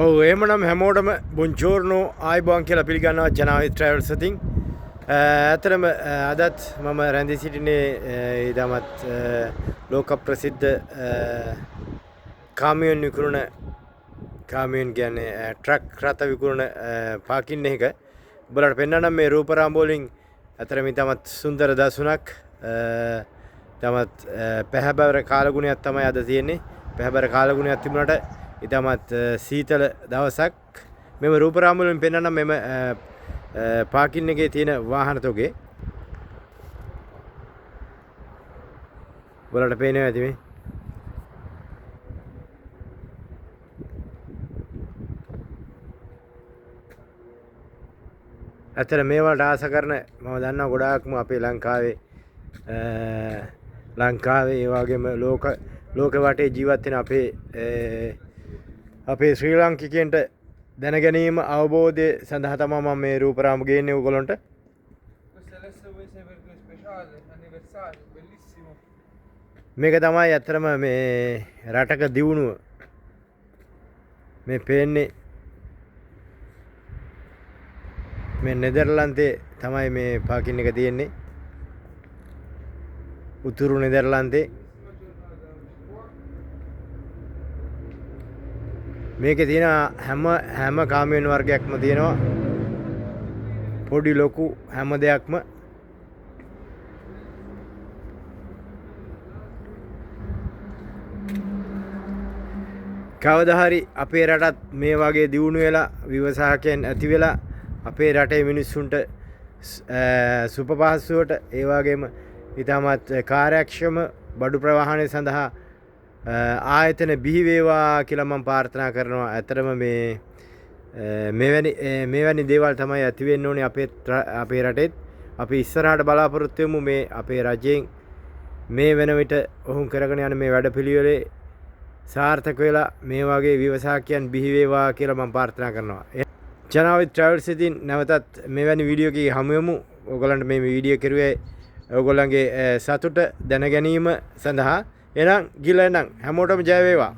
ඔව් එහෙමනම් හැමෝටම බොන්ජෝර්නෝ ආයිබෝන් කියලා පිළිගන්නවා ජනාවි ට්‍රැවල්ස් අතින්. ඇත්තටම අදත් මම රැඳී සිටින්නේ ඊටමත් ලෝක ප්‍රසිද්ධ කාමියන් විකුණන කාමියන් කියන්නේ ට්‍රක් රථ විකුණන පාකින් එකක ඔයාලට පෙන්නනම් මේ රූපරාම වලින් ඇත්තටම ඊටමත් සුන්දර දසුණක් ඊටමත් පැහැබර කාලගුණයක් තමයි අද තියෙන්නේ. පැහැබර කාලගුණයක් තිබුණාට ඉතාමත් සීතල දවසක් මෙම රූපරාම වලින් පෙන්නනම් මෙම පාකින් එකේ තියෙන වාහන තොගේ ඔයාලට පේනවා ඇති මේ ඇත්තට මේවට ආස කරන මම දන්නවා ගොඩාක්ම අපේ ලංකාවේ ඒ වගේම ලෝක වටේ ජීවත් වෙන අපේ ශ්‍රී ලාංකිකයන්ට දැන ගැනීම අවබෝධය සඳහා තමයි මම මේ රූපරාම ගේන්නේ ඔයගොල්ලන්ට. මේක තමයි ඇත්තටම මේ රටක දියුණුව. මේ පේන්නේ මේ නෙදර්ලන්තේ තමයි මේ පාකින් එක තියෙන්නේ. උතුරු නෙදර්ලන්තේ මේකේ තියෙන හැම කාමියන් වර්ගයක්ම තියෙනවා. පොඩි ලොකු හැම දෙයක්ම කවදා හරි අපේ රටත් මේ වගේ දියුණු වෙලා විවසාකයන් ඇති වෙලා අපේ රටේ මිනිස්සුන්ට සුපපහසුවට ඒ වගේම ඉතාමත් කාර්යක්ෂම බඩු ප්‍රවාහනය සඳහා ආයතන බිහි වේවා කියලා මම ප්‍රාර්ථනා කරනවා. ඇත්තටම මේවැනි දේවල් තමයි ඇති වෙන්න ඕනේ අපේ රටේත්. අපි ඉස්සරහට බලාපොරොත්තු වෙමු මේ අපේ රජයෙන් මේ වෙන විට ඔවුන් කරගෙන යන මේ වැඩපිළිවෙලේ සාර්ථක වෙලා මේ වගේ විවසාකයන් බිහි වේවා කියලා මම ප්‍රාර්ථනා කරනවා. ජනාවි ට්‍රැවල්ස් ඉතින් නැවතත් මෙවැනි වීඩියෝ එකකින් හමු වෙමු. ඔයගොල්ලන්ට මේ වීඩියෝ කරුවේ ඔයගොල්ලන්ගේ සතුට දැන ගැනීම සඳහා. එහෙනම් ගිල එනම් හැමෝටම ජය වේවා.